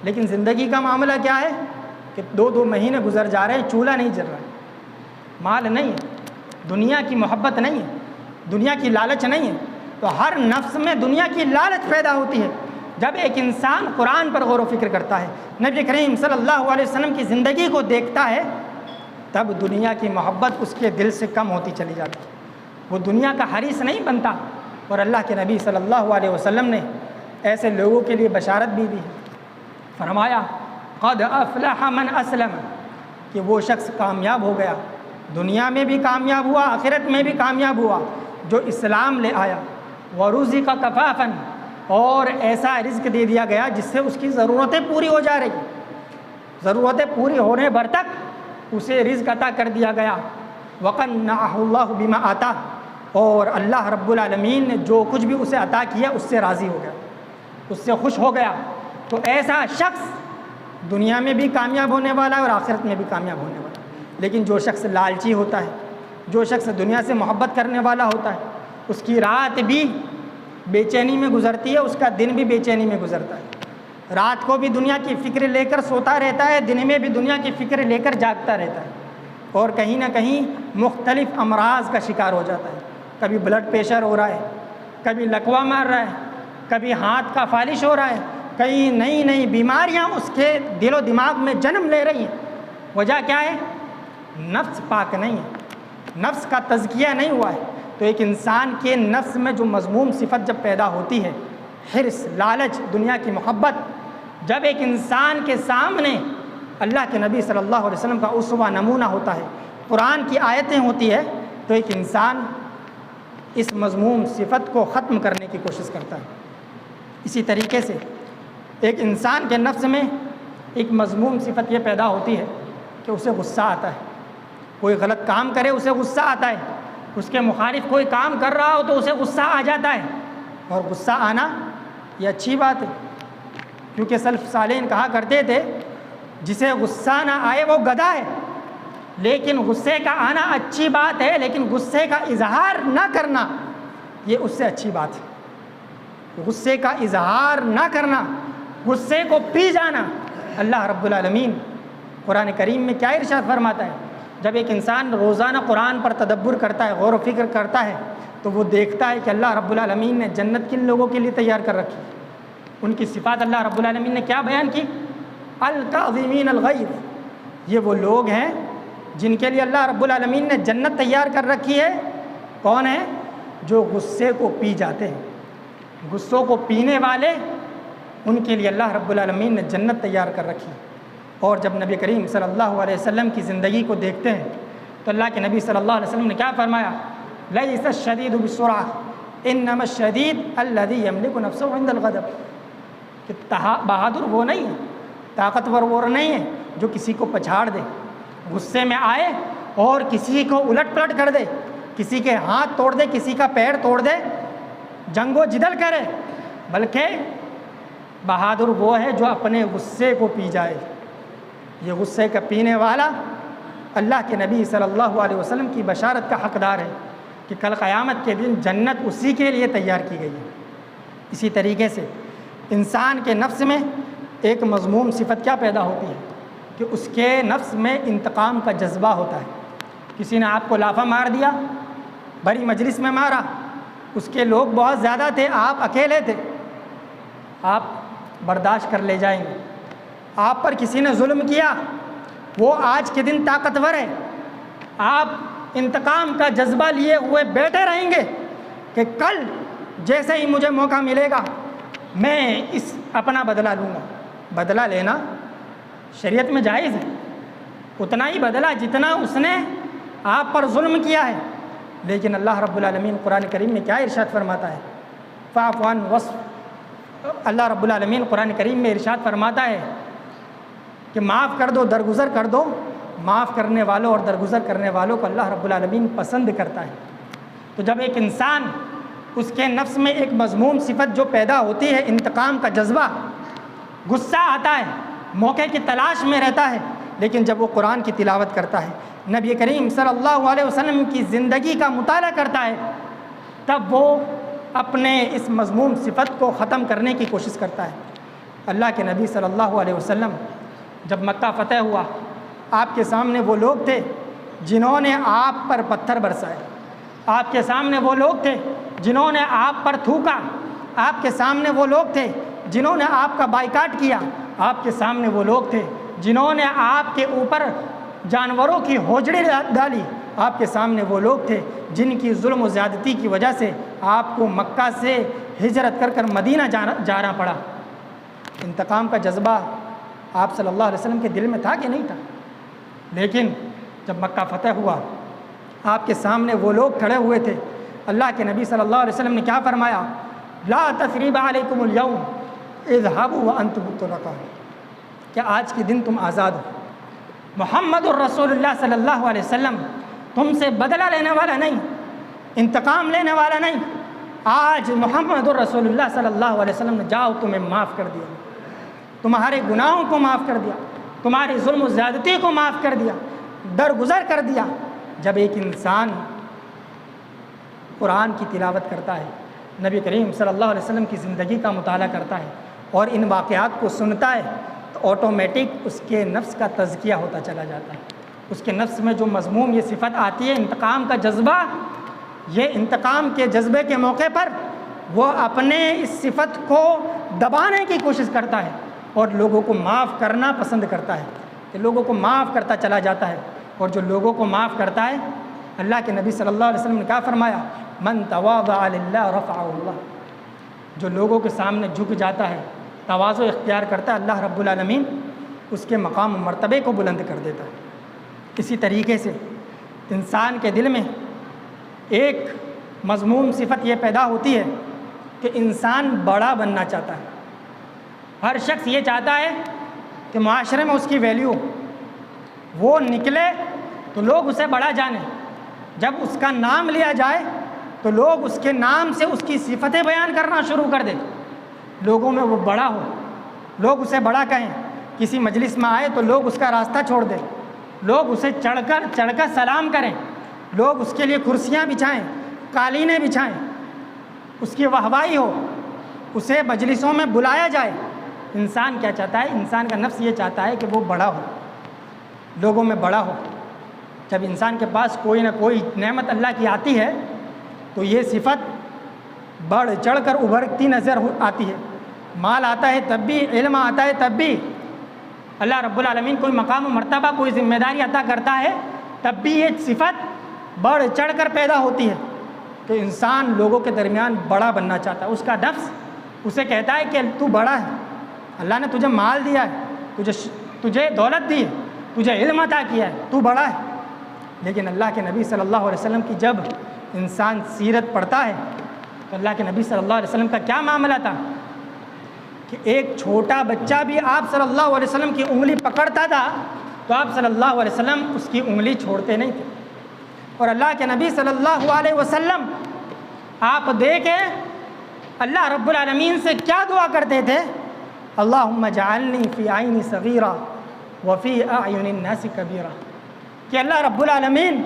Speaker 1: لیکن زندگی کا معاملہ کیا ہے کہ 2 مہینے گزر جا رہے ہیں، چولہا نہیں جل رہا ہے، مال نہیں ہے، دنیا کی محبت نہیں ہے، دنیا کی لالچ نہیں ہے۔ تو ہر نفس میں دنیا کی لالچ پیدا ہوتی ہے۔ جب ایک انسان قرآن پر غور و فکر کرتا ہے، نبی کریم صلی اللہ علیہ وسلم کی زندگی کو دیکھتا ہے، تب دنیا کی محبت اس کے دل سے کم ہوتی چلی جاتی ہے۔ وہ دنیا کا حریص نہیں بنتا۔ اور اللہ کے نبی صلی اللہ علیہ وسلم نے ایسے لوگوں کے لیے بشارت بھی دی، فرمایا قد افلح من اسلم، کہ وہ شخص کامیاب ہو گیا، دنیا میں بھی کامیاب ہوا، آخرت میں بھی کامیاب ہوا، جو اسلام لے آیا۔ ورزق کفافا، اور ایسا رزق دے دیا گیا جس سے اس کی ضرورتیں پوری ہو جا رہی، ضرورتیں پوری ہونے بھر تک اسے رزق عطا کر دیا گیا۔ وقنعہ اللہ بما آتا، اور اللہ رب العالمین نے جو کچھ بھی اسے عطا کیا اس سے راضی ہو گیا، اس سے خوش ہو گیا۔ تو ایسا شخص دنیا میں بھی کامیاب ہونے والا ہے اور آخرت میں بھی کامیاب ہونے والا ہے۔ لیکن جو شخص لالچی ہوتا ہے، جو شخص دنیا سے محبت کرنے والا ہوتا ہے، اس کی رات بھی بے چینی میں گزرتی ہے، اس کا دن بھی بے چینی میں گزرتا ہے۔ رات کو بھی دنیا کی فکر لے کر سوتا رہتا ہے، دن میں بھی دنیا کی فکر لے کر جاگتا رہتا ہے، اور کہیں نہ کہیں مختلف امراض کا شکار ہو جاتا ہے۔ کبھی بلڈ پریشر ہو رہا ہے، کبھی لکوا مار رہا ہے، کبھی ہاتھ کا فالش ہو رہا ہے، کئی نئی بیماریاں اس کے دل و دماغ میں جنم لے رہی ہیں۔ وجہ کیا ہے؟ نفس پاک نہیں ہے، نفس کا تزکیہ نہیں ہوا ہے۔ تو ایک انسان کے نفس میں جو مذموم صفت جب پیدا ہوتی ہے، حرص، لالچ، دنیا کی محبت، جب ایک انسان کے سامنے اللہ کے نبی صلی اللہ علیہ وسلم کا اسوہ نمونہ ہوتا ہے، قرآن کی آیتیں ہوتی ہے، تو ایک انسان اس مذموم صفت کو ختم کرنے کی کوشش کرتا ہے۔ اسی طریقے سے ایک انسان کے نفس میں ایک مذموم صفت یہ پیدا ہوتی ہے کہ اسے غصہ آتا ہے۔ کوئی غلط کام کرے اسے غصہ آتا ہے، اس کے مخالف کوئی کام کر رہا ہو تو اسے غصہ آ جاتا ہے۔ اور غصہ آنا یہ اچھی بات ہے، کیونکہ سلف صالحین کہا کرتے تھے جسے غصہ نہ آئے وہ گدھا ہے۔ لیکن غصے کا آنا اچھی بات ہے، لیکن غصے کا اظہار نہ کرنا یہ اس سے اچھی بات ہے۔ غصے کا اظہار نہ کرنا، غصے کو پی جانا۔ اللہ رب العالمین قرآن کریم میں کیا ارشاد فرماتا ہے؟ جب ایک انسان روزانہ قرآن پر تدبر کرتا ہے، غور و فکر کرتا ہے، تو وہ دیکھتا ہے کہ اللہ رب العالمین نے جنت کن لوگوں کے لیے تیار کر رکھی. ان کی صفات اللہ رب العالمین نے کیا بیان کی؟ الکاظمین الغیظ. یہ وہ لوگ ہیں جن کے لیے اللہ رب العالمین نے جنت تیار کر رکھی ہے. کون ہیں؟ جو غصے کو پی جاتے ہیں. غصوں کو پینے والے، ان کے لیے اللہ رب العالمین نے جنت تیار کر رکھی. اور جب نبی کریم صلی اللہ علیہ وسلم کی زندگی کو دیکھتے ہیں تو اللہ کے نبی صلی اللہ علیہ وسلم نے کیا فرمایا؟ لیس الشدید بالسرعہ انما الشدید الذی یملک نفسہ عند الغضب. کہ بہادر وہ نہیں ہے، طاقتور وہ نہیں ہے جو کسی کو پچھاڑ دے، غصے میں آئے اور کسی کو الٹ پلٹ کر دے، کسی کے ہاتھ توڑ دے، کسی کا پیر توڑ دے، جنگ و جدل کرے. بلکہ بہادر وہ ہے جو اپنے غصے کو پی جائے. یہ غصے کا پینے والا اللہ کے نبی صلی اللہ علیہ وسلم کی بشارت کا حقدار ہے کہ کل قیامت کے دن جنت اسی کے لیے تیار کی گئی ہے. اسی طریقے سے انسان کے نفس میں ایک مذموم صفت کیا پیدا ہوتی ہے کہ اس کے نفس میں انتقام کا جذبہ ہوتا ہے. کسی نے آپ کو لافہ مار دیا، بڑی مجلس میں مارا، اس کے لوگ بہت زیادہ تھے، آپ اکیلے تھے، آپ برداشت کر لے جائیں گے. آپ پر کسی نے ظلم کیا، وہ آج کے دن طاقتور ہے، آپ انتقام کا جذبہ لیے ہوئے بیٹھے رہیں گے کہ کل جیسے ہی مجھے موقع ملے گا میں اس اپنا بدلہ لوں گا. بدلہ لینا شریعت میں جائز ہے، اتنا ہی بدلہ جتنا اس نے آپ پر ظلم کیا ہے. لیکن اللہ رب العالمین قرآن کریم میں کیا ارشاد فرماتا ہے؟ فاعف عن وصف. اللہ رب العالمین قرآن کریم میں ارشاد فرماتا ہے کہ معاف کر دو، درگزر کر دو. معاف کرنے والوں اور درگزر کرنے والوں کو اللہ رب العالمین پسند کرتا ہے. تو جب ایک انسان، اس کے نفس میں ایک مذموم صفت جو پیدا ہوتی ہے، انتقام کا جذبہ، غصہ آتا ہے، موقع کی تلاش میں رہتا ہے، لیکن جب وہ قرآن کی تلاوت کرتا ہے، نبی کریم صلی اللہ علیہ وسلم کی زندگی کا مطالعہ کرتا ہے، تب وہ اپنے اس مذموم صفت کو ختم کرنے کی کوشش کرتا ہے. اللہ کے نبی صلی اللہ علیہ وسلم جب مکہ فتح ہوا، آپ کے سامنے وہ لوگ تھے جنہوں نے آپ پر پتھر برسائے، آپ کے سامنے وہ لوگ تھے جنہوں نے آپ پر تھوکا، آپ کے سامنے وہ لوگ تھے جنہوں نے آپ کا بائیکاٹ کیا، آپ کے سامنے وہ لوگ تھے جنہوں نے آپ کے اوپر جانوروں کی ہوجڑی ڈالی، آپ کے سامنے وہ لوگ تھے جن کی ظلم و زیادتی کی وجہ سے آپ کو مکہ سے ہجرت کر کر مدینہ جانا پڑا. انتقام کا جذبہ آپ صلی اللہ علیہ وسلم کے دل میں تھا کہ نہیں تھا؟ لیکن جب مکہ فتح ہوا، آپ کے سامنے وہ لوگ کھڑے ہوئے تھے. اللہ کے نبی صلی اللہ علیہ وسلم نے کیا فرمایا؟ لا تثریب علیکم اليوم اذهبوا وانتم طلقاء. کہ آج کے دن تم آزاد ہو. محمد الرسول اللہ صلی اللہ علیہ وسلم تم سے بدلہ لینے والا نہیں، انتقام لینے والا نہیں. آج محمد الرسول اللہ صلی اللہ علیہ وسلم نے جاؤ تمہیں معاف کر دیا، تمہارے گناہوں کو معاف کر دیا، تمہاری ظلم و زیادتی کو معاف کر دیا، درگزر کر دیا. جب ایک انسان قرآن کی تلاوت کرتا ہے، نبی کریم صلی اللہ علیہ وسلم کی زندگی کا مطالعہ کرتا ہے اور ان واقعات کو سنتا ہے، تو آٹومیٹک اس کے نفس کا تزکیہ ہوتا چلا جاتا ہے. اس کے نفس میں جو مذموم یہ صفت آتی ہے، انتقام کا جذبہ، یہ انتقام کے جذبے کے موقع پر وہ اپنے اس صفت کو دبانے کی کوشش کرتا ہے اور لوگوں کو معاف کرنا پسند کرتا ہے کہ لوگوں کو معاف کرتا چلا جاتا ہے. اور جو لوگوں کو معاف کرتا ہے، اللہ کے نبی صلی اللہ علیہ وسلم نے کیا فرمایا؟ من تواضع للہ رفعہ اللہ. جو لوگوں کے سامنے جھک جاتا ہے، تواضع اختیار کرتا ہے، اللہ رب العالمین اس کے مقام و مرتبے کو بلند کر دیتا ہے. اسی طریقے سے انسان کے دل میں ایک مذموم صفت یہ پیدا ہوتی ہے کہ انسان بڑا بننا چاہتا ہے. ہر شخص یہ چاہتا ہے کہ معاشرے میں اس کی ویلیو، وہ نکلے تو لوگ اسے بڑا جانیں، جب اس کا نام لیا جائے تو لوگ اس کے نام سے اس کی صفتیں بیان کرنا شروع کر دیں، لوگوں میں وہ بڑا ہو، لوگ اسے بڑا کہیں. کسی مجلس میں آئے تو لوگ اس کا راستہ چھوڑ دیں، لوگ اسے چڑھ کر سلام کریں، لوگ اس کے لیے کرسیاں بچھائیں، قالینیں بچھائیں، اس کی واہوائی ہو، اسے مجلسوں میں بلایا جائے. انسان کیا چاہتا ہے؟ انسان کا نفس یہ چاہتا ہے کہ وہ بڑا ہو، لوگوں میں بڑا ہو. جب انسان کے پاس کوئی نہ کوئی نعمت اللہ کی آتی ہے تو یہ صفت بڑھ چڑھ کر ابھرتی نظر آتی ہے۔ مال آتا ہے تب بھی، علم آتا ہے تب بھی، اللہ رب العالمین کوئی مقام و مرتبہ، کوئی ذمہ داری عطا کرتا ہے تب بھی یہ صفت بڑھ چڑھ کر پیدا ہوتی ہے کہ انسان لوگوں کے درمیان بڑا بننا چاہتا ہے۔ اس کا نفس اسے کہتا ہے کہ تو بڑا ہے، اللہ نے تجھے مال دیا ہے، تجھے دولت دی ہے، تجھے علم عطا کیا ہے، تو بڑا ہے۔ لیکن اللہ کے نبی صلی اللہ علیہ وسلم کی جب انسان سیرت پڑھتا ہے تو اللہ کے نبی صلی اللہ علیہ وسلم کا کیا معاملہ تھا کہ ایک چھوٹا بچہ بھی آپ صلی اللہ علیہ وسلم کی انگلی پکڑتا تھا تو آپ صلی اللہ علیہ وسلم اس کی انگلی چھوڑتے نہیں تھے۔ اور اللہ کے نبی صلی اللہ علیہ وسلم آپ دیکھیں اللہ رب العالمین سے کیا دعا کرتے تھے، اللہم اجعلنی فی عینی صغیرہ وفی اعین الناس کبیرہ، کہ اللہ رب العالمین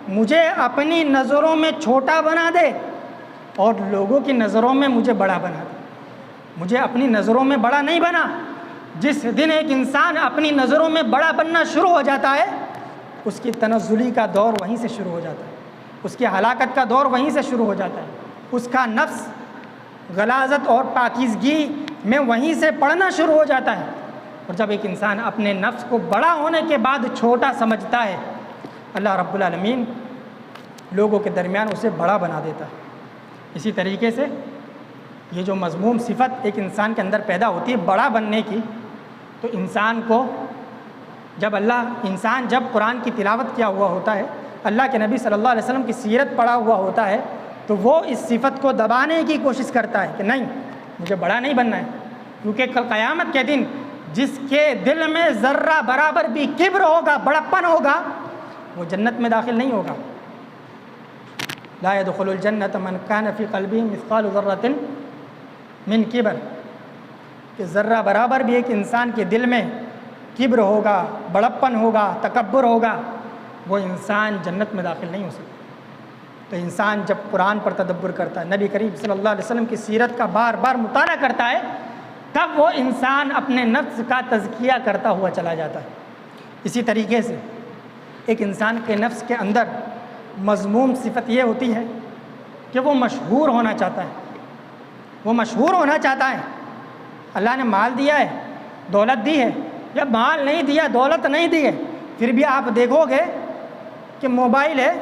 Speaker 1: مجھے اپنی نظروں میں چھوٹا بنا دے اور لوگوں کی نظروں میں مجھے بڑا بنا دے۔ مجھے اپنی نظروں میں بڑا نہیں بنا۔ جس دن ایک انسان اپنی نظروں میں بڑا بننا شروع ہو جاتا ہے اس کی تنزلی کا دور وہیں سے شروع ہو جاتا ہے، اس کی ہلاکت کا دور وہیں سے شروع ہو جاتا ہے۔ اس کا نفس غلاظت اور پاکیزگی میں وہیں سے پڑھنا شروع ہو جاتا ہے۔ اور جب ایک انسان اپنے نفس کو بڑا ہونے کے بعد چھوٹا سمجھتا ہے، اللہ رب العالمین لوگوں کے درمیان اسے بڑا بنا دیتا ہے۔ اسی طریقے سے یہ جو مذموم صفت ایک انسان کے اندر پیدا ہوتی ہے بڑا بننے کی، تو انسان کو جب قرآن کی تلاوت کیا ہوا ہوتا ہے، اللہ کے نبی صلی اللہ علیہ وسلم کی سیرت پڑھا ہوا ہوتا ہے، تو وہ اس صفت کو دبانے کی کوشش کرتا ہے کہ نہیں، مجھے بڑا نہیں بننا ہے، کیونکہ کل قیامت کے دن جس کے دل میں ذرہ برابر بھی کبر ہوگا، بڑپن ہوگا، وہ جنت میں داخل نہیں ہوگا۔ لا يدخل الجنة من كان في قلبه مثقال ذرة من کبر، کہ ذرہ برابر بھی ایک انسان کے دل میں کبر ہوگا، بڑپن ہوگا، تکبر ہوگا، وہ انسان جنت میں داخل نہیں ہو سکتا۔ تو انسان جب قرآن پر تدبر کرتا ہے، نبی کریم صلی اللہ علیہ وسلم کی سیرت کا بار بار مطالعہ کرتا ہے، تب وہ انسان اپنے نفس کا تزکیہ کرتا ہوا چلا جاتا ہے۔ اسی طریقے سے ایک انسان کے نفس کے اندر مذموم صفت یہ ہوتی ہے کہ وہ مشہور ہونا چاہتا ہے، وہ مشہور ہونا چاہتا ہے۔ اللہ نے مال دیا ہے، دولت دی ہے، یا مال نہیں دیا، دولت نہیں دی ہے، پھر بھی آپ دیکھو گے کہ موبائل ہے،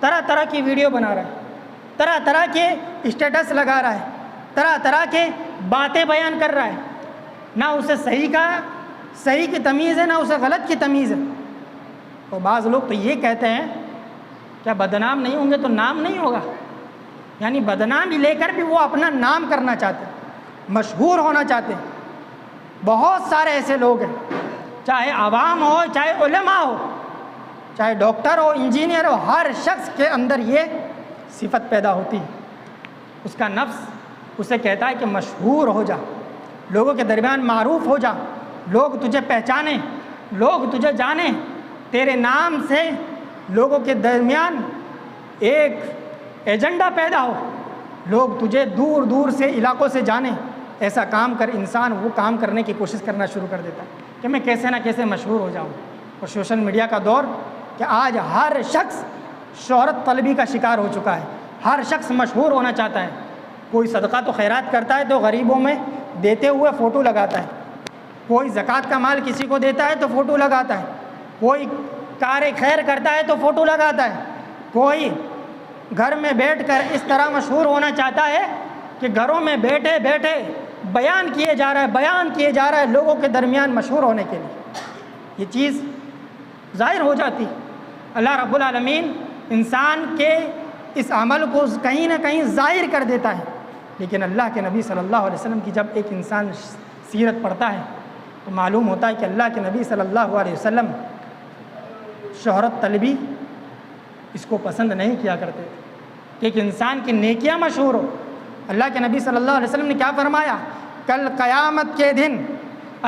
Speaker 1: طرح طرح کی ویڈیو بنا رہا ہے، طرح طرح کے اسٹیٹس لگا رہا ہے، طرح طرح کے باتیں بیان کر رہا ہے، نہ اسے صحیح کی تمیز ہے، نہ اسے غلط کی تمیز ہے۔ اور بعض لوگ تو یہ کہتے ہیں کیا بدنام نہیں ہوں گے تو نام نہیں ہوگا، یعنی بدنامی لے کر بھی وہ اپنا نام کرنا چاہتے ہیں، مشہور ہونا چاہتے ہیں۔ بہت سارے ایسے لوگ ہیں، چاہے عوام ہو، چاہے علماء ہو، چاہے ڈاکٹر ہو، انجینئر ہو، ہر شخص کے اندر یہ صفت پیدا ہوتی ہے۔ اس کا نفس اسے کہتا ہے کہ مشہور ہو جا، لوگوں کے درمیان معروف ہو جا، لوگ تجھے پہچانیں، لوگ تجھے جانیں، تیرے نام سے لوگوں کے درمیان ایک ایجنڈا پیدا ہو، لوگ تجھے دور دور سے علاقوں سے جانیں۔ ایسا کام کر انسان وہ کام کرنے کی کوشش کرنا شروع کر دیتا ہے کہ میں کیسے نہ کیسے مشہور ہو جاؤں۔ اور سوشل میڈیا کا دور کہ آج ہر شخص شہرت طلبی کا شکار ہو چکا ہے، ہر شخص مشہور ہونا چاہتا ہے۔ کوئی صدقہ تو خیرات کرتا ہے تو غریبوں میں دیتے ہوئے فوٹو لگاتا ہے، کوئی زکوٰۃ کا مال کسی کو دیتا ہے تو فوٹو لگاتا ہے، کوئی کار خیر کرتا ہے تو فوٹو لگاتا ہے، کوئی گھر میں بیٹھ کر اس طرح مشہور ہونا چاہتا ہے کہ گھروں میں بیٹھے بیٹھے بیان کیے جا رہا ہے لوگوں کے درمیان مشہور ہونے کے لیے۔ یہ چیز ظاہر ہو جاتی۔ اللہ رب العالمین انسان کے اس عمل کو کہیں نہ کہیں ظاہر کر دیتا ہے، لیکن اللہ کے نبی صلی اللہ علیہ وسلم کی جب ایک انسان سیرت پڑھتا ہے تو معلوم ہوتا ہے کہ اللہ کے نبی صلی اللہ علیہ وسلم شہرت طلبی اس کو پسند نہیں کیا کرتے تھے کہ ایک انسان کی نیکیاں مشہور ہو۔ اللہ کے نبی صلی اللہ علیہ وسلم نے کیا فرمایا؟ کل قیامت کے دن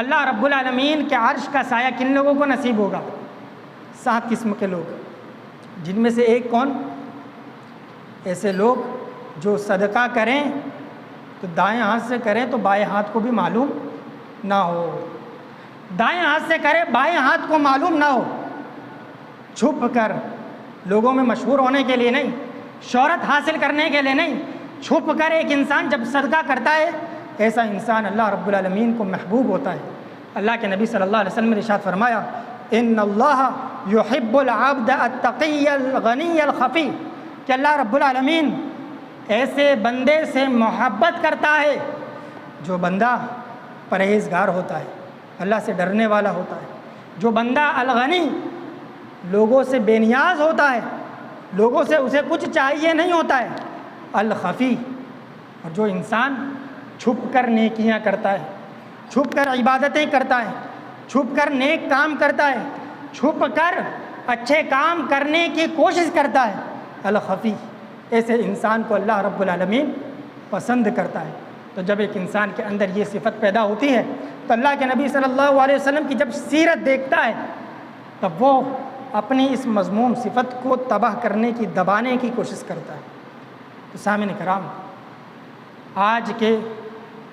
Speaker 1: اللہ رب العالمین کے عرش کا سایہ کن لوگوں کو نصیب ہوگا؟ 7 قسم کے لوگ، جن میں سے ایک کون؟ ایسے لوگ جو صدقہ کریں تو دائیں ہاتھ سے کریں تو بائیں ہاتھ کو بھی معلوم نہ ہو، دائیں ہاتھ سے کرے بائیں ہاتھ کو معلوم نہ ہو، چھپ کر لوگوں میں مشہور ہونے کے لیے نہیں، شہرت حاصل کرنے کے لیے نہیں، چھپ کر ایک انسان جب صدقہ کرتا ہے ایسا انسان اللہ رب العالمین کو محبوب ہوتا ہے۔ اللہ کے نبی صلی اللہ علیہ وسلم نے ارشاد فرمایا ان اللہ یحب العبد التقی الغنی الخفی، کہ اللہ رب العالمین ایسے بندے سے محبت کرتا ہے جو بندہ پرہیزگار ہوتا ہے، اللہ سے ڈرنے والا ہوتا ہے، جو بندہ الغنی لوگوں سے بے نیاز ہوتا ہے، لوگوں سے اسے کچھ چاہیے نہیں ہوتا ہے، الخفی اور جو انسان چھپ کر نیکیاں کرتا ہے، چھپ کر عبادتیں کرتا ہے، چھپ کر نیک کام کرتا ہے، چھپ کر اچھے کام کرنے کی کوشش کرتا ہے، الخفی، ایسے انسان کو اللہ رب العالمین پسند کرتا ہے۔ تو جب ایک انسان کے اندر یہ صفت پیدا ہوتی ہے تو اللہ کے نبی صلی اللہ علیہ وسلم کی جب سیرت دیکھتا ہے تب وہ اپنی اس مذموم صفت کو تباہ کرنے کی، دبانے کی کوشش کرتا ہے۔ تو سامعین کرام، آج کے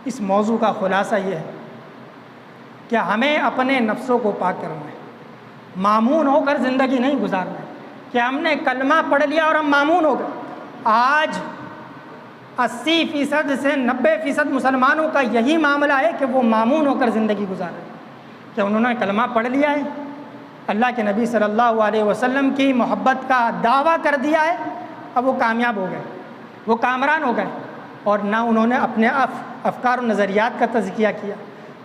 Speaker 1: اس موضوع کا خلاصہ یہ ہے کہ ہمیں اپنے نفسوں کو پاک کرنا ہے، مامون ہو کر زندگی نہیں گزارنا ہے کہ ہم نے کلمہ پڑھ لیا اور ہم مامون ہو گئے۔ آج 80% سے 90% مسلمانوں کا یہی معاملہ ہے کہ وہ مامون ہو کر زندگی گزار رہے ہیں کہ انہوں نے کلمہ پڑھ لیا ہے، اللہ کے نبی صلی اللہ علیہ وسلم کی محبت کا دعویٰ کر دیا ہے، اب وہ کامیاب ہو گئے، وہ کامران ہو گئے، اور نہ انہوں نے اپنے افکار و نظریات کا تزکیہ کیا،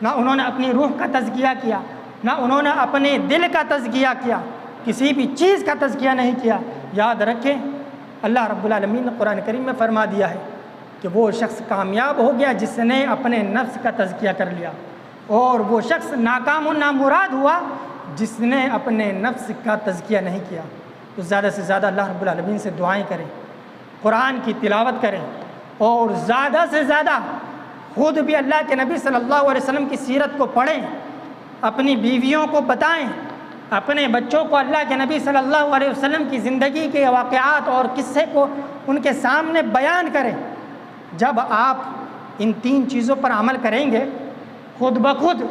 Speaker 1: نہ انہوں نے اپنی روح کا تزکیہ کیا، نہ انہوں نے اپنے دل کا تزکیہ کیا، کسی بھی چیز کا تزکیہ نہیں کیا۔ یاد رکھیں اللہ رب العالمین نے قرآن کریم میں فرما دیا ہے کہ وہ شخص کامیاب ہو گیا جس نے اپنے نفس کا تزکیہ کر لیا، اور وہ شخص ناکام و نامراد ہوا جس نے اپنے نفس کا تزکیہ نہیں کیا۔ تو زیادہ سے زیادہ اللہ رب العالمین سے دعائیں کریں، قرآن کی تلاوت کریں، اور زیادہ سے زیادہ خود بھی اللہ کے نبی صلی اللہ علیہ وسلم کی سیرت کو پڑھیں، اپنی بیویوں کو بتائیں، اپنے بچوں کو اللہ کے نبی صلی اللہ علیہ وسلم کی زندگی کے واقعات اور قصے کو ان کے سامنے بیان کریں۔ جب آپ ان 3 چیزوں پر عمل کریں گے خود بخود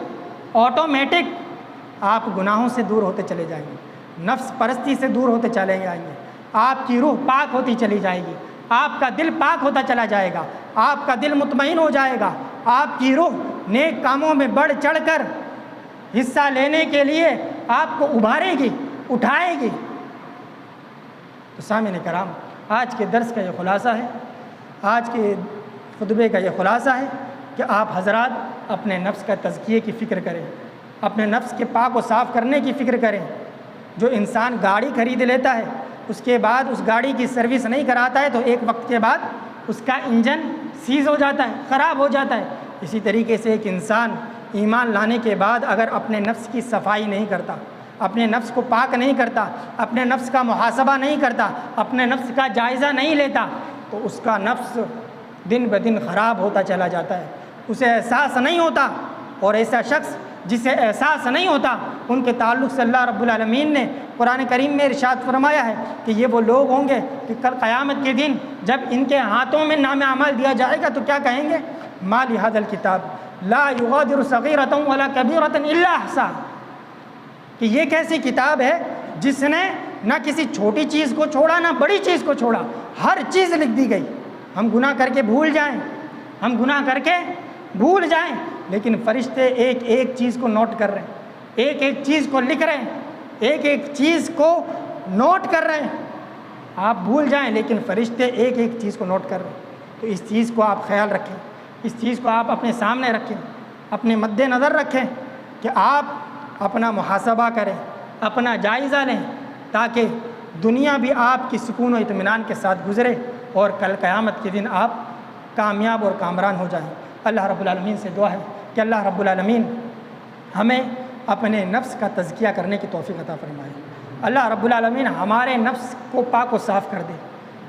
Speaker 1: آٹومیٹک آپ گناہوں سے دور ہوتے چلے جائیں گے، نفس پرستی سے دور ہوتے چلے جائیں گے، آپ کی روح پاک ہوتی چلی جائے گی، آپ کا دل پاک ہوتا چلا جائے گا، آپ کا دل مطمئن ہو جائے گا، آپ کی روح نیک کاموں میں بڑھ چڑھ کر حصہ لینے کے لیے آپ کو ابھارے گی، اٹھائے گی۔ تو سامعین کرام، آج کے درس کا یہ خلاصہ ہے، آج کے خطبے کا یہ خلاصہ ہے کہ آپ حضرات اپنے نفس کا تزکیے کی فکر کریں، اپنے نفس کے پاک و صاف کرنے کی فکر کریں۔ جو انسان گاڑی خرید لیتا ہے اس کے بعد اس گاڑی کی سروس نہیں کراتا ہے تو ایک وقت کے بعد اس کا انجن سیز ہو جاتا ہے، خراب ہو جاتا ہے۔ اسی طریقے سے ایک انسان ایمان لانے کے بعد اگر اپنے نفس کی صفائی نہیں کرتا، اپنے نفس کو پاک نہیں کرتا، اپنے نفس کا محاسبہ نہیں کرتا، اپنے نفس کا جائزہ نہیں لیتا تو اس کا نفس دن بدن خراب ہوتا چلا جاتا ہے، اسے احساس نہیں ہوتا۔ اور ایسا شخص جسے احساس نہیں ہوتا ان کے تعلق سے اللہ رب العالمین نے قرآن کریم میں ارشاد فرمایا ہے کہ یہ وہ لوگ ہوں گے کہ کل قیامت کے دن جب ان کے ہاتھوں میں نام اعمال دیا جائے گا تو کیا کہیں گے؟ ما لہذا الکتاب لا یغادر صغیرۃ ولا کبیرۃ الا احصاها، کہ یہ کیسی کتاب ہے جس نے نہ کسی چھوٹی چیز کو چھوڑا نہ بڑی چیز کو چھوڑا، ہر چیز لکھ دی گئی۔ ہم گناہ کر کے بھول جائیں، ہم گناہ کر کے بھول جائیں، لیکن فرشتے ایک ایک چیز کو نوٹ کر رہے ہیں، ایک ایک چیز کو لکھ رہے ہیں، ایک ایک چیز کو نوٹ کر رہے ہیں۔ آپ بھول جائیں لیکن فرشتے ایک ایک چیز کو نوٹ کر رہے ہیں۔ تو اس چیز کو آپ خیال رکھیں، اس چیز کو آپ اپنے سامنے رکھیں، اپنے مد نظر رکھیں کہ آپ اپنا محاسبہ کریں، اپنا جائزہ لیں، تاکہ دنیا بھی آپ کی سکون و اطمینان کے ساتھ گزرے اور کل قیامت کے دن آپ کامیاب اور کامران ہو جائیں۔ اللہ رب العالمین سے دعا ہے کہ اللہ رب العالمین ہمیں اپنے نفس کا تزکیہ کرنے کی توفیق عطا فرمائے۔ اللہ رب العالمین ہمارے نفس کو پاک و صاف کر دے۔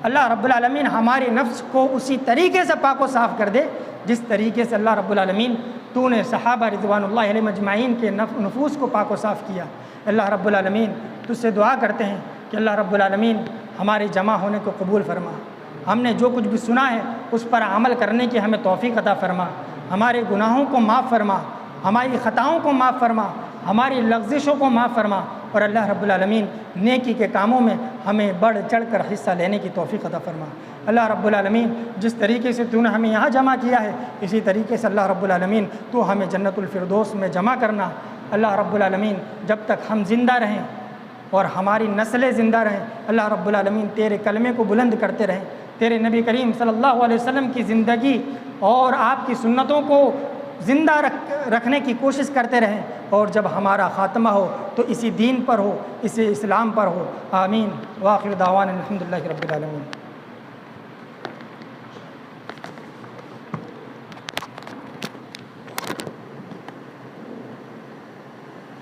Speaker 1: اللہ رب العالمین ہمارے نفس کو اسی طریقے سے پاک و صاف کر دے جس طریقے سے اللہ رب العالمین تو نے صحابہ رضوان اللہ علیہ مجمعین کے نفوس کو پاک و صاف کیا۔ اللہ رب العالمین تجھ سے دعا کرتے ہیں کہ اللہ رب العالمین ہمارے جمع ہونے کو قبول فرما، ہم نے جو کچھ بھی سنا ہے اس پر عمل کرنے کی ہمیں توفیق عطا فرما، ہمارے گناہوں کو معاف فرما، ہماری خطاؤں کو معاف فرما، ہماری لغزشوں کو معاف فرما، اور اللہ رب العالمین نیکی کے کاموں میں ہمیں بڑھ چڑھ کر حصہ لینے کی توفیق عطا فرما۔ اللہ رب العالمین جس طریقے سے تو نے ہمیں یہاں جمع کیا ہے اسی طریقے سے اللہ رب العالمین تو ہمیں جنت الفردوس میں جمع کرنا۔ اللہ رب العالمین جب تک ہم زندہ رہیں اور ہماری نسلیں زندہ رہیں اللہ رب العالمین تیرے کلمے کو بلند کرتے رہیں، تیرے نبی کریم صلی اللہ علیہ وسلم کی زندگی اور آپ کی سنتوں کو زندہ رکھنے کی کوشش کرتے رہیں، اور جب ہمارا خاتمہ ہو تو اسی دین پر ہو، اسی اسلام پر ہو۔ آمین۔ وآخر دعوانا الحمدللہ رب العالمین۔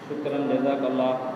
Speaker 2: شکراً، جزاک اللہ۔